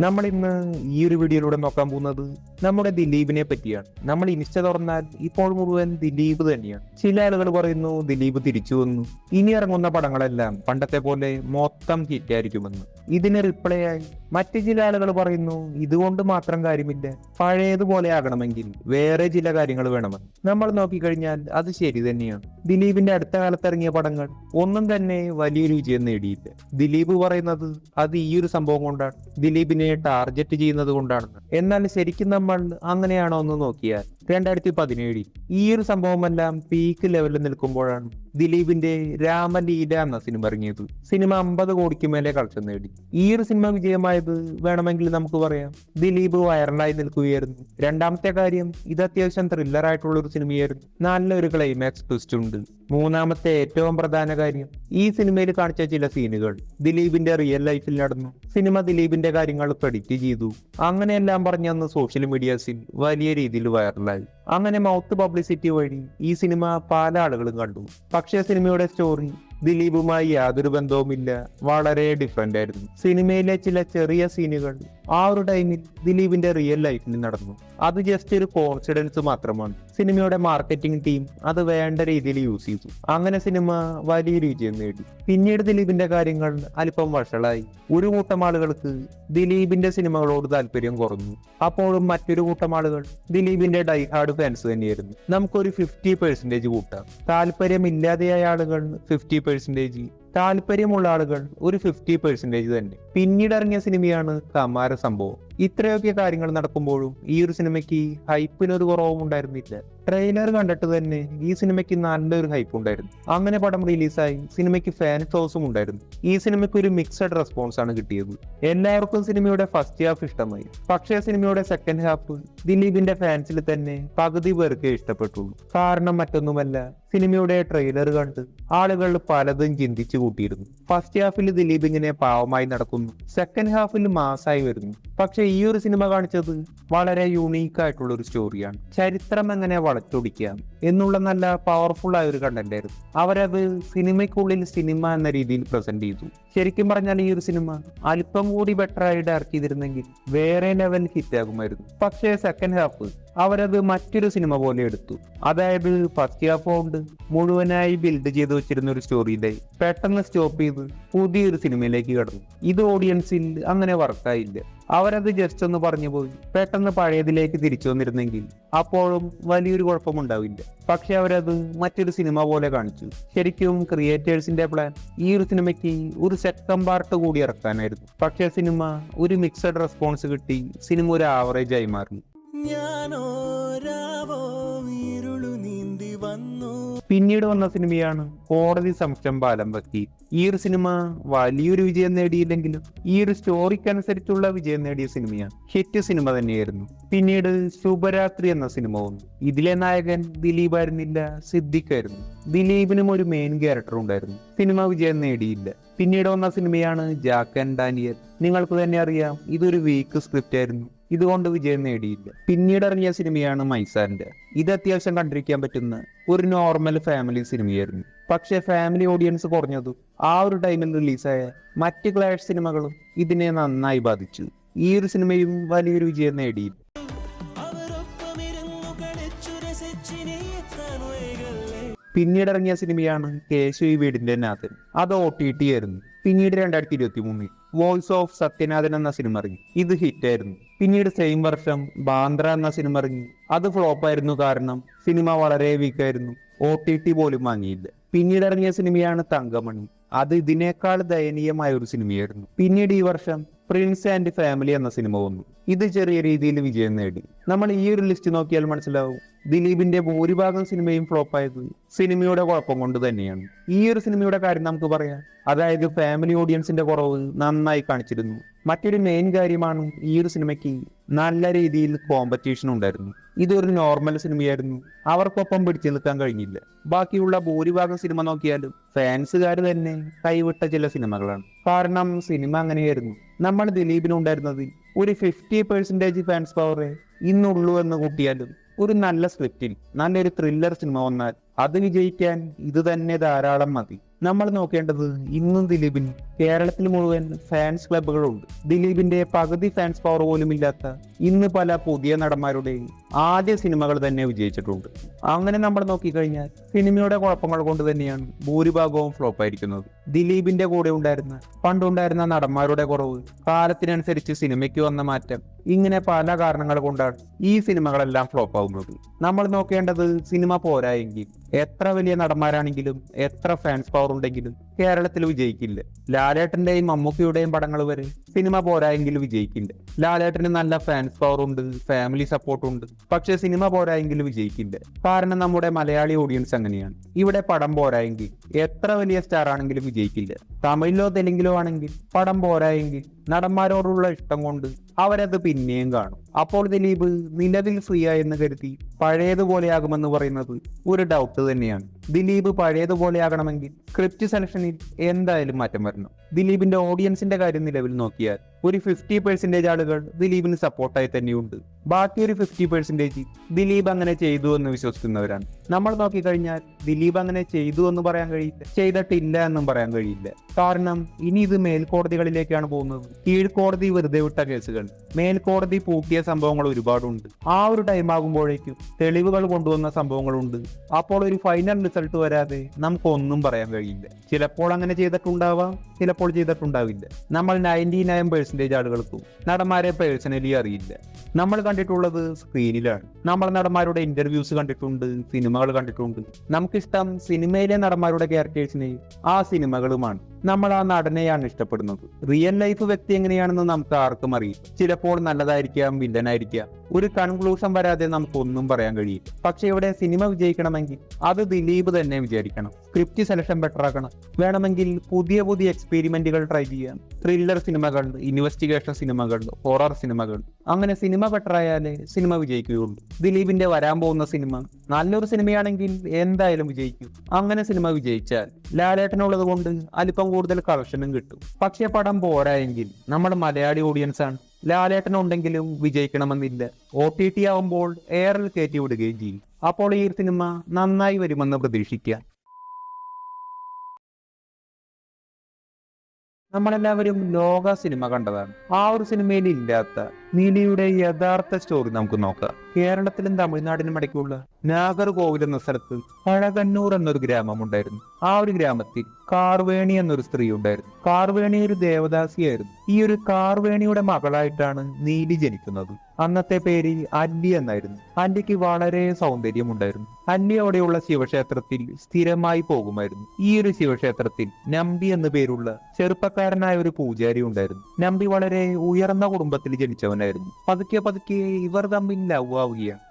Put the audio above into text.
നമ്മൾ ഇന്ന് ഈ ഒരു വീഡിയോയിലൂടെ നോക്കാൻ പോകുന്നത് നമ്മുടെ ദിലീപിനെ പറ്റിയാണ്. നമ്മൾ ഇൻസ്റ്റ തുറന്നാൽ ഇപ്പോൾ മുഴുവൻ ദിലീപ് തന്നെയാണ്. ചില ആളുകൾ പറയുന്നു ദിലീപ് തിരിച്ചു വന്നു, ഇനി ഇറങ്ങുന്ന പടങ്ങളെല്ലാം പണ്ടത്തെ പോലെ മൊത്തം ഹിറ്റായിരിക്കുമെന്ന്. ഇതിന് റിപ്ലൈ ആയി മറ്റു ചില ആളുകൾ പറയുന്നു ഇതുകൊണ്ട് മാത്രം കാര്യമില്ല, പഴയതുപോലെ ആകണമെങ്കിൽ വേറെ ചില കാര്യങ്ങൾ വേണമെന്ന്. നമ്മൾ നോക്കിക്കഴിഞ്ഞാൽ അത് ശരി തന്നെയാണ്. ദിലീപിന്റെ അടുത്ത കാലത്ത് ഇറങ്ങിയ പടങ്ങൾ ഒന്നും തന്നെ വലിയൊരു വിജയം നേടിയില്ല. ദിലീപ് പറയുന്നത് അത് ഈ ഒരു സംഭവം കൊണ്ടാണ്, ദിലീപിനെ ടാർഗറ്റ് ചെയ്യുന്നത് കൊണ്ടാണെന്ന്. എന്നാൽ ശരിക്കും നമ്മൾ അങ്ങനെയാണോ എന്ന് നോക്കിയാൽ 2017 ഈ ഒരു സംഭവമെല്ലാം പീക്ക് ലെവലിൽ നിൽക്കുമ്പോഴാണ് ദിലീപിന്റെ രാമലീല എന്ന സിനിമ ഇറങ്ങിയത്. സിനിമ 50 കോടിക്ക് മേലെ കളക്ഷൻ നേടി. ഈ ഒരു സിനിമ വിജയമായത് വേണമെങ്കിൽ നമുക്ക് പറയാം ദിലീപ് വൈറലായി നിൽക്കുകയായിരുന്നു. രണ്ടാമത്തെ കാര്യം, ഇത് അത്യാവശ്യം ത്രില്ലർ ആയിട്ടുള്ള ഒരു സിനിമയായിരുന്നു. നല്ലൊരു ക്ലൈമാക്സ് ട്വിസ്റ്റ് ഉണ്ട്. മൂന്നാമത്തെ ഏറ്റവും പ്രധാന കാര്യം, ഈ സിനിമയിൽ കാണിച്ച ചില സീനുകൾ ദിലീപിന്റെ റിയൽ ലൈഫിൽ നടന്നു. സിനിമ ദിലീപിന്റെ കാര്യങ്ങൾ പ്രെഡിക്റ്റ് ചെയ്തു. അങ്ങനെയെല്ലാം പറഞ്ഞന്ന് സോഷ്യൽ മീഡിയാസിൽ വലിയ രീതിയിൽ വൈറലായി. അങ്ങനെ മൗത്ത് പബ്ലിസിറ്റി വഴി ഈ സിനിമ പല ആളുകളും കണ്ടു. പക്ഷേ സിനിമയുടെ സ്റ്റോറി ദിലീപുമായി യാതൊരു ബന്ധവുമില്ല, വളരെ ഡിഫറെന്റ് ആയിരുന്നു. സിനിമയിലെ ചില ചെറിയ സീനുകൾ ആ ഒരു ടൈമിൽ ദിലീപിന്റെ റിയൽ ലൈഫിൽ നടന്നു. അത് ജസ്റ്റ് ഒരു കോൺസിഡൻസ് മാത്രമാണ്. സിനിമയുടെ മാർക്കറ്റിംഗ് ടീം അത് വേണ്ട രീതിയിൽ യൂസ് ചെയ്തു. അങ്ങനെ സിനിമ വലിയൊരു വിജയം നേടി. പിന്നീട് ദിലീപിന്റെ കാര്യങ്ങൾ അല്പം വഷളായി. ഒരു കൂട്ടം ആളുകൾക്ക് ദിലീപിന്റെ സിനിമകളോട് താല്പര്യം കുറഞ്ഞു. അപ്പോഴും മറ്റൊരു കൂട്ടം ആളുകൾ ദിലീപിന്റെ ഡൈഹാർഡ് ഫാൻസ് തന്നെയായിരുന്നു. നമുക്കൊരു 50% കൂട്ടാം. താല്പര്യമില്ലാതെയായ ആളുകൾ 50%, താല്പര്യമുള്ള ആളുകൾ ഒരു 50% തന്നെ. പിന്നീട് ഇറങ്ങിയ സിനിമയാണ് കമാര സംഭവം. ഇത്രയൊക്കെ കാര്യങ്ങൾ നടക്കുമ്പോഴും ഈ ഒരു സിനിമയ്ക്ക് ഹൈപ്പിനൊരു കുറവും ഉണ്ടായിരുന്നില്ല. ട്രെയിലർ കണ്ടിട്ട് തന്നെ ഈ സിനിമയ്ക്ക് നല്ലൊരു ഹൈപ്പ് ഉണ്ടായിരുന്നു. അങ്ങനെ പടം റിലീസായി. സിനിമയ്ക്ക് ഫാൻ ഷോസും ഉണ്ടായിരുന്നു. ഈ സിനിമയ്ക്ക് ഒരു മിക്സഡ് റെസ്പോൺസ് ആണ് കിട്ടിയത്. എല്ലാവർക്കും സിനിമയുടെ ഫസ്റ്റ് ഹാഫ് ഇഷ്ടമായി. പക്ഷേ സിനിമയുടെ സെക്കൻഡ് ഹാഫ് ദിലീപിന്റെ ഫാൻസിൽ തന്നെ പകുതി പേർക്ക് ഇഷ്ടപ്പെട്ടുള്ളൂ. കാരണം മറ്റൊന്നുമല്ല, സിനിമയുടെ ട്രെയിലർ കണ്ട് ആളുകൾ പലതും ചിന്തിച്ചു കൂട്ടിയിരുന്നു. ഫസ്റ്റ് ഹാഫിൽ ദിലീപ് ഇങ്ങനെ പാവമായി നടക്കുന്നു, സെക്കൻഡ് ഹാഫിൽ മാസായി വരുന്നു. പക്ഷെ ഈ ഒരു സിനിമ കാണിച്ചത് വളരെ യൂണീക്ക് ആയിട്ടുള്ള ഒരു സ്റ്റോറിയാണ്. ചരിത്രം എങ്ങനെ വളച്ചൊടിക്കാം എന്നുള്ള നല്ല പവർഫുൾ ആയ ഒരു കണ്ടന്റ് ആയിരുന്നു. അവരത് സിനിമയ്ക്കുള്ളിൽ സിനിമ എന്ന രീതിയിൽ പ്രസന്റ് ചെയ്തു. ശരിക്കും പറഞ്ഞാൽ ഈ ഒരു സിനിമ അല്പം കൂടി ബെറ്റർ ആയി ഡയറക്ട് ചെയ്തിരുന്നെങ്കിൽ വേറെ ലെവൽ ഹിറ്റാകുമായിരുന്നു. പക്ഷേ സെക്കൻഡ് ഹാഫ് അവരത് മറ്റൊരു സിനിമ പോലെ എടുത്തു. അതായത് ഫസ്റ്റ് ഹാഫ് കൊണ്ട് മുഴുവനായി ബിൽഡ് ചെയ്ത് വെച്ചിരുന്ന ഒരു സ്റ്റോറിയിലെ പെട്ടെന്ന് സ്റ്റോപ്പ് ചെയ്ത് പുതിയൊരു സിനിമയിലേക്ക് കടന്നു. ഇത് ഓഡിയൻസിൽ അങ്ങനെ വർക്കായില്ല. അവരത് ജസ്റ്റ് ഒന്ന് പറഞ്ഞു പോയി പെട്ടെന്ന് പഴയതിലേക്ക് തിരിച്ചു വന്നിരുന്നെങ്കിൽ അപ്പോഴും വലിയൊരു കുഴപ്പമുണ്ടാവില്ല. പക്ഷെ അവരത് മറ്റൊരു സിനിമ പോലെ കാണിച്ചു. ശരിക്കും ക്രിയേറ്റേഴ്സിന്റെ പ്ലാൻ ഈ ഒരു സിനിമയ്ക്ക് ഒരു സെക്കൻഡ് പാർട്ട് കൂടി ഇറക്കാനായിരുന്നു. പക്ഷെ സിനിമ ഒരു മിക്സഡ് റെസ്പോൺസ് കിട്ടി. സിനിമ ഒരു ആവറേജ് ആയി മാറി. പിന്നീട് വന്ന സിനിമയാണ് കോടതി സംശയം പാലം വക്കീൽ. ഈ ഒരു സിനിമ വലിയൊരു വിജയം നേടിയില്ലെങ്കിലും ഈ ഒരു സ്റ്റോറിക്കനുസരിച്ചുള്ള വിജയം നേടിയ സിനിമയാണ്. ഹിറ്റ് സിനിമ തന്നെയായിരുന്നു. പിന്നീട് ശുഭരാത്രി എന്ന സിനിമ വന്നു. ഇതിലെ നായകൻ ദിലീപ് ആയിരുന്നില്ല, സിദ്ദിഖായിരുന്നു. ദിലീപിനും ഒരു മെയിൻ ക്യാരക്ടർ ഉണ്ടായിരുന്നു. സിനിമ വിജയം നേടിയില്ല. പിന്നീട് വന്ന സിനിമയാണ് ജാക്ക് ആൻഡ് ഡാനിയൽ. നിങ്ങൾക്ക് തന്നെ അറിയാം, ഇതൊരു വീക്ക് സ്ക്രിപ്റ്റ് ആയിരുന്നു. ഇതുകൊണ്ട് വിജയം നേടിയില്ല. പിന്നീട് ഇറങ്ങിയ സിനിമയാണ് മൈസാന്റെ. ഇത് അത്യാവശ്യം കണ്ടിരിക്കാൻ പറ്റുന്ന ഒരു നോർമൽ ഫാമിലി സിനിമയായിരുന്നു. പക്ഷെ ഫാമിലി ഓഡിയൻസ് കുറഞ്ഞതും ആ ഒരു ടൈമിൽ റിലീസായ മറ്റ് ക്ലാഷ് സിനിമകളും ഇതിനെ നന്നായി ബാധിച്ചു. ഈ ഒരു സിനിമയും വലിയൊരു വിജയം നേടിയില്ല. പിന്നീട് ഇറങ്ങിയ സിനിമയാണ് കേശു ഈ വീടിന്റെ നാഥൻ. അത് OTT ആയിരുന്നു. പിന്നീട് 2023 വോയിസ് ഓഫ് സത്യനാഥൻ എന്ന സിനിമ ഇറങ്ങി. ഇത് ഹിറ്റായിരുന്നു. പിന്നീട് സെയിം വർഷം ബാന്ദ്ര എന്ന സിനിമ ഇറങ്ങി. അത് ഫ്ലോപ്പായിരുന്നു. കാരണം സിനിമ വളരെ വീക്കായിരുന്നു. OTT പോലും വാങ്ങിയില്ല. പിന്നീട് ഇറങ്ങിയ സിനിമയാണ് തങ്കമണി. അത് ഇതിനേക്കാൾ ദയനീയമായ ഒരു സിനിമയായിരുന്നു. പിന്നീട് ഈ വർഷം പ്രിൻസ് ആൻഡ് ഫാമിലി എന്ന സിനിമ വന്നു. ഇത് ചെറിയ രീതിയിൽ വിജയം നേടി. നമ്മൾ ഈ ഒരു ലിസ്റ്റ് നോക്കിയാൽ മനസ്സിലാവും ദിലീപിന്റെ ഭൂരിഭാഗം സിനിമയും ഫ്ലോപ്പായത് സിനിമയുടെ കുഴപ്പം കൊണ്ട് തന്നെയാണ്. ഈ ഒരു സിനിമയുടെ കാര്യം നമുക്ക് പറയാം. അതായത് ഫാമിലി ഓഡിയൻസിന്റെ കുറവ് നന്നായി കാണിച്ചിരുന്നു. മറ്റൊരു മെയിൻ കാര്യമാണ് ഈ ഒരു സിനിമയ്ക്ക് നല്ല രീതിയിൽ കോമ്പറ്റീഷൻ ഉണ്ടായിരുന്നു. ഇതൊരു നോർമൽ സിനിമയായിരുന്നു. അവർക്കൊപ്പം പിടിച്ചു നിൽക്കാൻ കഴിഞ്ഞില്ല. ബാക്കിയുള്ള ഭൂരിഭാഗം സിനിമ നോക്കിയാലും ഫാൻസുകാർ തന്നെ കൈവിട്ട ചില സിനിമകളാണ്. കാരണം സിനിമ അങ്ങനെയായിരുന്നു. നമ്മൾ ദിലീപിനുണ്ടായിരുന്നത് ഒരു 50% ഫാൻസ് പവറേ ഇന്നുള്ളൂ എന്ന് കൂട്ടിയാലും ഒരു നല്ല സ്ക്രിപ്റ്റിൽ നല്ലൊരു ത്രില്ലർ സിനിമ വന്നാൽ അത് വിജയിക്കാൻ ഇത് തന്നെ ധാരാളം മതി. നമ്മൾ നോക്കേണ്ടത് ഇന്നും ദിലീപിന് കേരളത്തിൽ മുഴുവൻ ഫാൻസ് ക്ലബുകളുണ്ട്. ദിലീപിന്റെ പകുതി ഫാൻസ് പവർ പോലും ഇല്ലാത്ത ഇന്ന് പല പുതിയ നടന്മാരുടെ ആദ്യ സിനിമകൾ തന്നെ വിജയിച്ചിട്ടുണ്ട്. അങ്ങനെ നമ്മൾ നോക്കിക്കഴിഞ്ഞാൽ സിനിമയുടെ കുഴപ്പങ്ങൾ കൊണ്ട് തന്നെയാണ് ഭൂരിഭാഗവും ഫ്ലോപ്പ് ആയിരിക്കുന്നത്. ദിലീപിന്റെ കൂടെ പണ്ടുണ്ടായിരുന്ന നടന്മാരുടെ കുറവ്, കാലത്തിനനുസരിച്ച് സിനിമയ്ക്ക് വന്ന മാറ്റം, ഇങ്ങനെ പല കാരണങ്ങൾ കൊണ്ടാണ് ഈ സിനിമകളെല്ലാം ഫ്ലോപ്പ് ആവുന്നത്. നമ്മൾ നോക്കേണ്ടത് സിനിമ പോരായെങ്കിൽ എത്ര വലിയ നടന്മാരാണെങ്കിലും എത്ര ഫാൻസ് പവർ ഉണ്ടെങ്കിലും കേരളത്തിൽ വിജയിക്കില്ല. ലാലേട്ടന്റെയും മമ്മൂക്കയുടെയും പടങ്ങൾ വരെ സിനിമ പോരായെങ്കിൽ വിജയിക്കില്ല. ലാലേട്ടന് നല്ല ഫാൻസ് പവർ ഉണ്ട്, ഫാമിലി സപ്പോർട്ട് ഉണ്ട്, പക്ഷെ സിനിമ പോരായെങ്കിൽ വിജയിക്കില്ല. കാരണം നമ്മുടെ മലയാളി ഓഡിയൻസ് അങ്ങനെയാണ്. ഇവിടെ പടം പോരായെങ്കിൽ എത്ര വലിയ സ്റ്റാർ ആണെങ്കിലും വിജയിക്കില്ല. തമിഴിലോ തെലുങ്കിലോ ആണെങ്കിൽ പടം പോരായെങ്കിൽ നടന്മാരോടുള്ള ഇഷ്ടം കൊണ്ട് അവരത് പിന്നെയും കാണും. അപ്പോൾ ദിലീപ് നിലവിൽ ഫ്രീ ആയെന്ന് കരുതി പഴയതുപോലെയാകുമെന്ന് പറയുന്നത് ഒരു ഡൗട്ട് തന്നെയാണ്. ദിലീപ് പഴയതുപോലെയാകണമെങ്കിൽ സ്ക്രിപ്റ്റ് സെലക്ഷനിൽ എന്തായാലും മാറ്റം വരണം. ദിലീപിന്റെ ഓഡിയൻസിന്റെ കാര്യം നിലവിൽ നോക്കിയാൽ ഒരു 50% ആളുകൾ ദിലീപിന് സപ്പോർട്ടായി തന്നെയുണ്ട്. ബാക്കി ഒരു 50% ദിലീപ് അങ്ങനെ ചെയ്തു എന്ന് വിശ്വസിക്കുന്നവരാണ്. നമ്മൾ നോക്കിക്കഴിഞ്ഞാൽ ദിലീപ് അങ്ങനെ ചെയ്തു എന്ന് പറയാൻ കഴിയില്ല, ചെയ്തിട്ടില്ല എന്നും പറയാൻ കഴിയില്ല. കാരണം ഇനി ഇത് മേൽക്കോടതികളിലേക്കാണ് പോകുന്നത്. കീഴ്ക്കോടതി വെറുതെ വിട്ട കേസുകൾ, മേൽക്കോടതി പൂട്ടിയ സംഭവങ്ങൾ ഒരുപാടുണ്ട്. ആ ഒരു ടൈം ആകുമ്പോഴേക്കും തെളിവുകൾ കൊണ്ടുവന്ന സംഭവങ്ങളുണ്ട്. അപ്പോൾ ഒരു ഫൈനൽ റിസൾട്ട് വരാതെ നമുക്കൊന്നും പറയാൻ കഴിയില്ല. ചിലപ്പോൾ അങ്ങനെ ചെയ്തിട്ടുണ്ടാവാം, ചിലപ്പോൾ ചെയ്തിട്ടുണ്ടാവില്ല. നമ്മൾ 99% ആളുകൾക്കും നടന്മാരെ പേഴ്സണലി അറിയില്ല. നമ്മൾ കണ്ടിട്ടുള്ളത് സ്ക്രീനിലാണ്. നമ്മൾ നടന്മാരുടെ ഇന്റർവ്യൂസ് കണ്ടിട്ടുണ്ട്, സിനിമകൾ കണ്ടിട്ടുണ്ട്. നമുക്കിഷ്ടം സിനിമയിലെ നടന്മാരുടെ ക്യാരക്ടേഴ്സിനെയും ആ സിനിമകളുമാണ്. നമ്മൾ ആ നടനെയാണ് ഇഷ്ടപ്പെടുന്നത്. റിയൽ ലൈഫ് വ്യക്തി എങ്ങനെയാണെന്ന് നമുക്ക് ആർക്കും അറിയില്ല. ചിലപ്പോൾ നല്ലതായിരിക്കാം, വില്ലനായിരിക്കാം. ഒരു കൺക്ലൂഷൻ വരാതെ നമുക്കൊന്നും പറയാൻ കഴിയില്ല. പക്ഷെ ഇവിടെ സിനിമ വിജയിക്കണമെങ്കിൽ അത് ദിലീപ് തന്നെ വിചാരിക്കണം. സ്ക്രിപ്റ്റ് സെലക്ഷൻ ബെറ്റർ ആക്കണം. വേണമെങ്കിൽ പുതിയ പുതിയ എക്സ്പെരിമെന്റുകൾ ട്രൈ ചെയ്യാം. ത്രില്ലർ സിനിമകൾ, ഇൻവെസ്റ്റിഗേഷൻ സിനിമകൾ, ഹൊറർ സിനിമകൾ. അങ്ങനെ സിനിമ ബെറ്റർ ആയാലേ സിനിമ വിജയിക്കുകയുള്ളൂ. ദിലീപിന്റെ വരാൻ പോകുന്ന സിനിമ നല്ലൊരു സിനിമയാണെങ്കിൽ എന്തായാലും വിജയിക്കും. അങ്ങനെ സിനിമ വിജയിച്ചാൽ ലാലേട്ടനുള്ളത് കൊണ്ട് അല്പം കൂടുതൽ കളക്ഷനും കിട്ടും. പക്ഷെ പടം പോരായെങ്കിൽ നമ്മൾ മലയാളി ഓഡിയൻസ് ആണ്. ലാലേട്ടൻ ഉണ്ടെങ്കിലും വിജയിക്കണമെന്നില്ല. OTT ആവുമ്പോൾ എയറിൽ കയറ്റി വിടുകയും ചെയ്യും. അപ്പോൾ ഈ സിനിമ നന്നായി വരുമെന്ന് പ്രതീക്ഷിക്കാം. നമ്മളെല്ലാവരും ലോക സിനിമ കണ്ടതാണ്. ആ ഒരു സിനിമയിൽ ഇല്ലാത്ത നീലിയുടെ യഥാർത്ഥ സ്റ്റോറി നമുക്ക് നോക്കാം. കേരളത്തിലും തമിഴ്നാടിനും ഇടയ്ക്കുള്ള നാഗർകോവിൽ എന്ന സ്ഥലത്ത് പഴകന്നൂർ എന്നൊരു ഗ്രാമം ഉണ്ടായിരുന്നു. ആ ഒരു ഗ്രാമത്തിൽ കാർവേണി എന്നൊരു സ്ത്രീ ഉണ്ടായിരുന്നു. കാർവേണി ഒരു ദേവദാസിയായിരുന്നു. ഈ ഒരു കാർവേണിയുടെ മകളായിട്ടാണ് നീലി ജനിക്കുന്നത്. അന്നത്തെ പേര് അല്ലി എന്നായിരുന്നു. അല്ലിക്ക് വളരെ സൗന്ദര്യമുണ്ടായിരുന്നു. അല്ലി അവിടെയുള്ള ശിവക്ഷേത്രത്തിൽ സ്ഥിരമായി പോകുമായിരുന്നു. ഈ ഒരു ശിവക്ഷേത്രത്തിൽ നമ്പി എന്നു പേരുള്ള ചെറുപ്പക്കാരനായ ഒരു പൂജാരി ഉണ്ടായിരുന്നു. നമ്പി വളരെ ഉയർന്ന കുടുംബത്തിൽ ജനിച്ചവനായിരുന്നു. പതുക്കെ പതുക്കെ ഇവർ തമ്മിൽ ലവ് ആവുകയാണ്.